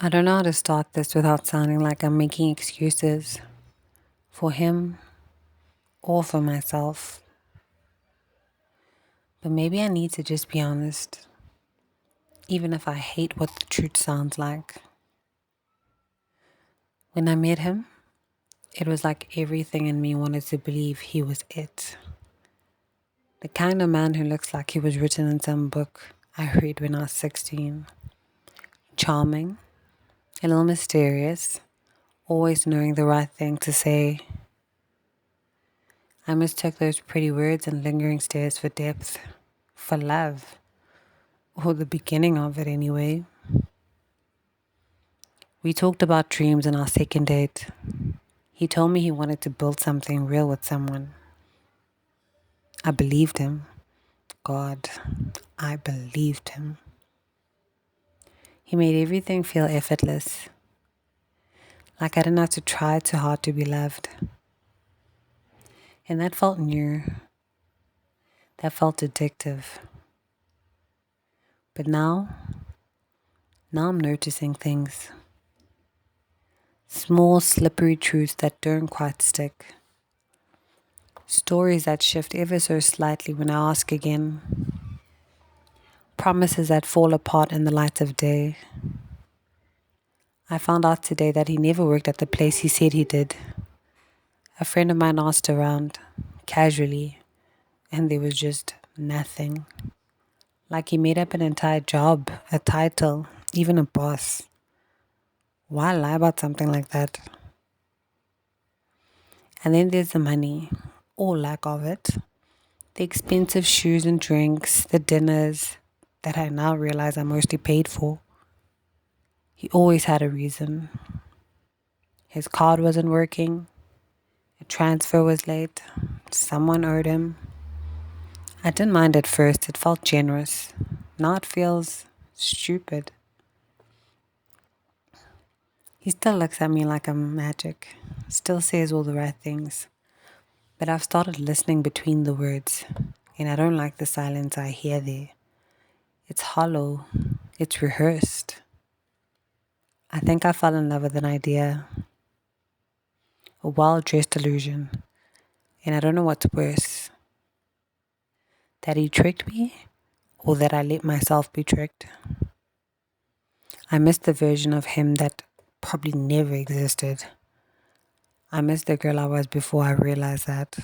I don't know how to start this without sounding like I'm making excuses for him or for myself. But maybe I need to just be honest, even if I hate what the truth sounds like. When I met him, it was like everything in me wanted to believe he was it. The kind of man who looks like he was written in some book I read when I was 16. Charming, a little mysterious, always knowing the right thing to say. I mistook those pretty words and lingering stares for depth, for love, or the beginning of it anyway. We talked about dreams on our second date. He told me he wanted to build something real with someone. I believed him. God, I believed him. He made everything feel effortless, like I didn't have to try too hard to be loved. And that felt new. That felt addictive. But now I'm noticing things. Small, slippery truths that don't quite stick. Stories that shift ever so slightly when I ask again. Promises that fall apart in the light of day. I found out today that he never worked at the place he said he did. A friend of mine asked around, casually, and there was just nothing. Like he made up an entire job, a title, even a boss. Why lie about something like that? And then there's the money, or lack of it. The expensive shoes and drinks, the dinners that I now realize I mostly paid for. He always had a reason. His card wasn't working, a transfer was late, someone owed him. I didn't mind at first, it felt generous. Now it feels stupid. He still looks at me like I'm magic, still says all the right things. But I've started listening between the words, and I don't like the silence I hear there. It's hollow, it's rehearsed. I think I fell in love with an idea, a well-dressed illusion, and I don't know what's worse, that he tricked me or that I let myself be tricked. I miss the version of him that probably never existed. I miss the girl I was before I realized that.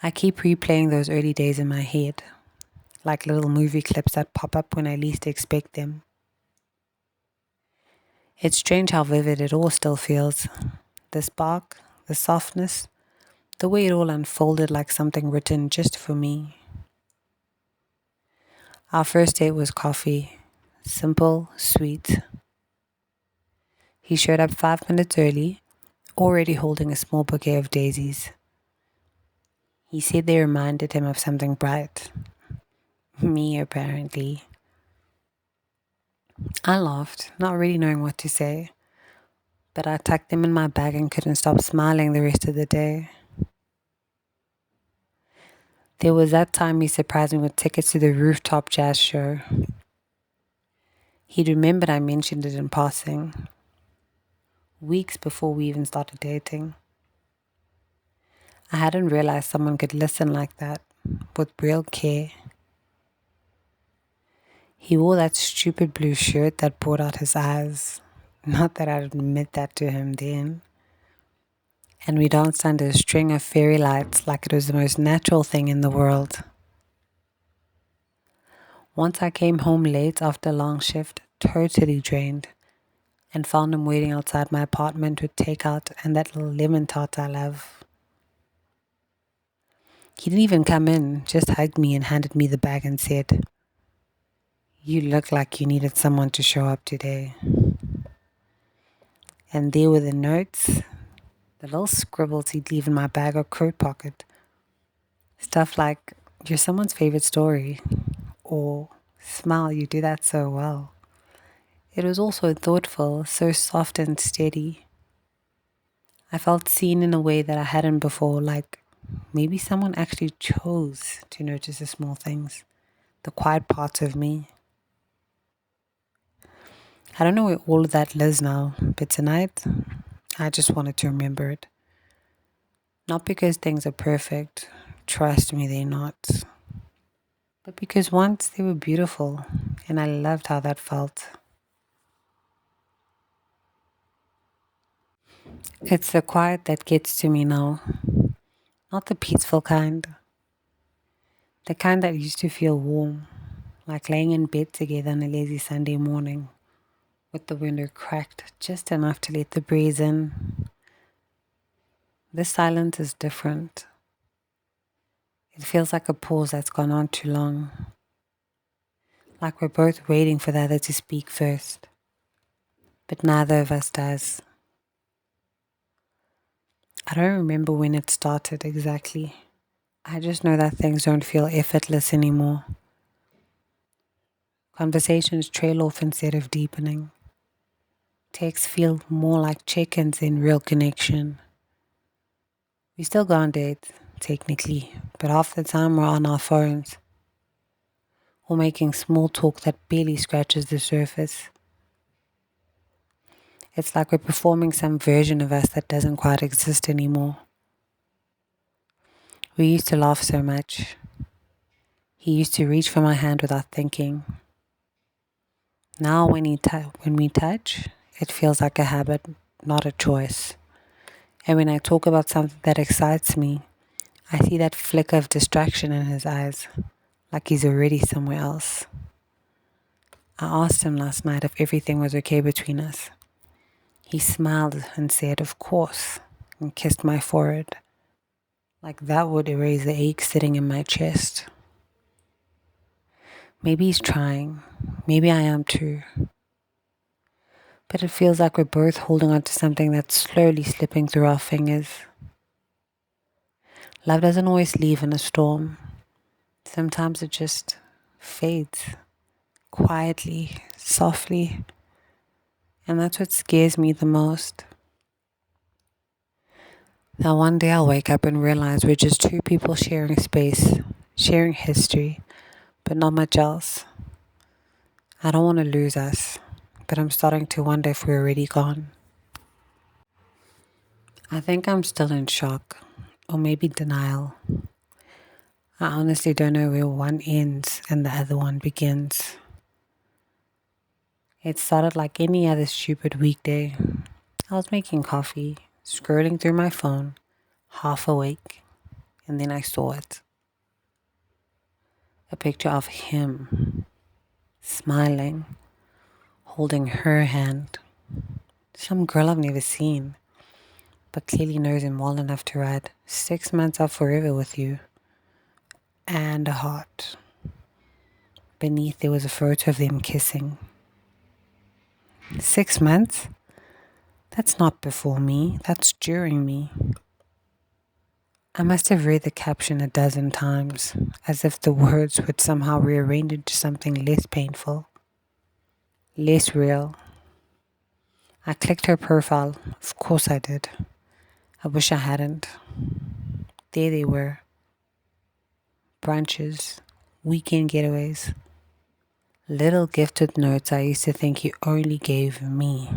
I keep replaying those early days in my head, like little movie clips that pop up when I least expect them. It's strange how vivid it all still feels. The spark, the softness, the way it all unfolded like something written just for me. Our first date was coffee. Simple, sweet. He showed up 5 minutes early, already holding a small bouquet of daisies. He said they reminded him of something bright. Me, apparently. I laughed, not really knowing what to say, but I tucked them in my bag and couldn't stop smiling the rest of the day. There was that time he surprised me with tickets to the rooftop jazz show. He'd remembered I mentioned it in passing, weeks before we even started dating. I hadn't realized someone could listen like that, with real care. He wore that stupid blue shirt that brought out his eyes. Not that I'd admit that to him then. And we danced under a string of fairy lights like it was the most natural thing in the world. Once I came home late after a long shift, totally drained, and found him waiting outside my apartment with takeout and that little lemon tart I love. He didn't even come in, just hugged me and handed me the bag and said, "You look like you needed someone to show up today." And there were the notes, the little scribbles he'd leave in my bag or coat pocket. Stuff like, "You're someone's favorite story," or "Smile, you do that so well." It was also thoughtful, so soft and steady. I felt seen in a way that I hadn't before, like maybe someone actually chose to notice the small things, the quiet parts of me. I don't know where all of that lives now, but tonight I just wanted to remember it. Not because things are perfect, trust me, they're not, but because once they were beautiful and I loved how that felt. It's the quiet that gets to me now, not the peaceful kind, the kind that used to feel warm, like laying in bed together on a lazy Sunday morning with the window cracked just enough to let the breeze in. This silence is different. It feels like a pause that's gone on too long, like we're both waiting for the other to speak first, but neither of us does. I don't remember when it started exactly. I just know that things don't feel effortless anymore. Conversations trail off instead of deepening. Texts feel more like check-ins than real connection. We still go on dates, technically, but half the time we're on our phones or making small talk that barely scratches the surface. It's like we're performing some version of us that doesn't quite exist anymore. We used to laugh so much. He used to reach for my hand without thinking. Now when we touch, it feels like a habit, not a choice. And when I talk about something that excites me, I see that flicker of distraction in his eyes, like he's already somewhere else. I asked him last night if everything was okay between us. He smiled and said, "Of course," and kissed my forehead, like that would erase the ache sitting in my chest. Maybe he's trying. Maybe I am too. But it feels like we're both holding on to something that's slowly slipping through our fingers. Love doesn't always leave in a storm. Sometimes it just fades quietly, softly. And that's what scares me the most. Now, one day I'll wake up and realize we're just two people sharing space, sharing history, but not much else. I don't want to lose us, but I'm starting to wonder if we're already gone. I think I'm still in shock, or maybe denial. I honestly don't know where one ends and the other one begins. It started like any other stupid weekday. I was making coffee, scrolling through my phone, half awake, and then I saw it. A picture of him, smiling, holding her hand. Some girl I've never seen, but clearly knows him well enough to write 6 months of forever with you. And a heart. Beneath there was a photo of them kissing. 6 months? That's not before me, that's during me. I must have read the caption a dozen times, as if the words would somehow rearrange into something less painful, less real. I clicked her profile. Of course I did. I wish I hadn't. There they were. Brunches, weekend getaways, little gifted notes I used to think he only gave me.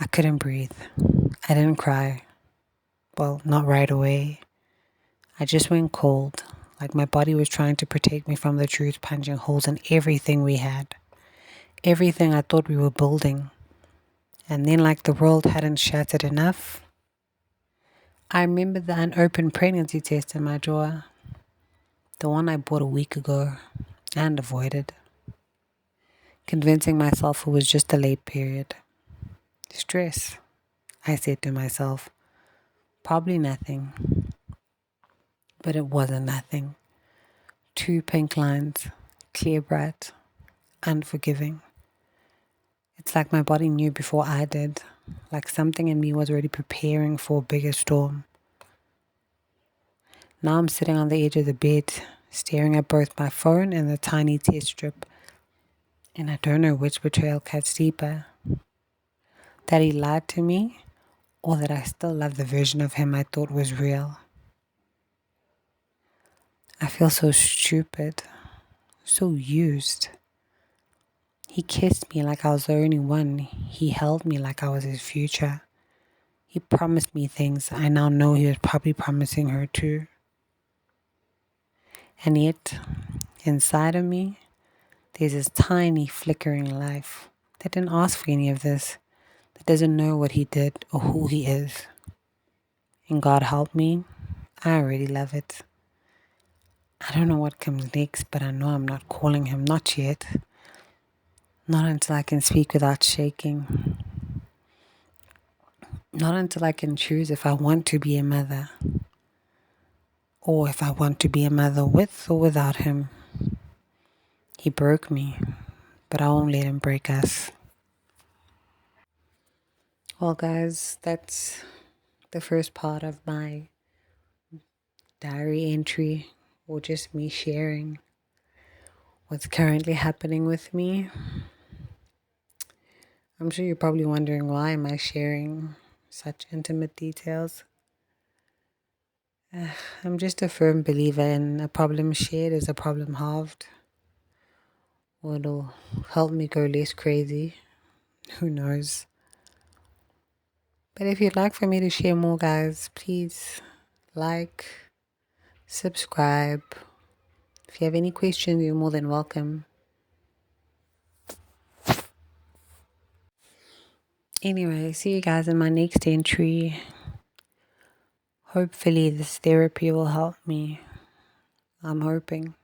I couldn't breathe. I didn't cry. Well, not right away. I just went cold, like my body was trying to protect me from the truth, punching holes in everything we had, everything I thought we were building. And then, like the world hadn't shattered enough, I remembered the unopened pregnancy test in my drawer, the one I bought a week ago and avoided, convincing myself it was just a late period. Stress, I said to myself. Probably nothing, but it wasn't nothing. Two pink lines, clear bright, unforgiving. It's like my body knew before I did, like something in me was already preparing for a bigger storm. Now I'm sitting on the edge of the bed, staring at both my phone and the tiny test strip, and I don't know which betrayal cuts deeper. That he lied to me, or that I still love the version of him I thought was real. I feel so stupid, so used. He kissed me like I was the only one. He held me like I was his future. He promised me things I now know he was probably promising her too. And yet, inside of me, there's this tiny flickering life that didn't ask for any of this, that doesn't know what he did or who he is. And God help me, I already love it. I don't know what comes next, but I know I'm not calling him, not yet. Not until I can speak without shaking. Not until I can choose if I want to be a mother, or if I want to be a mother with or without him. He broke me, but I won't let him break us. Well, guys, that's the first part of my diary entry, or just me sharing what's currently happening with me. I'm sure you're probably wondering, why am I sharing such intimate details? I'm just a firm believer in a problem shared is a problem halved. Or it'll help me go less crazy. Who knows? But if you'd like for me to share more, guys, please like, subscribe. If you have any questions, you're more than welcome. Anyway, see you guys in my next entry. Hopefully this therapy will help me. I'm hoping.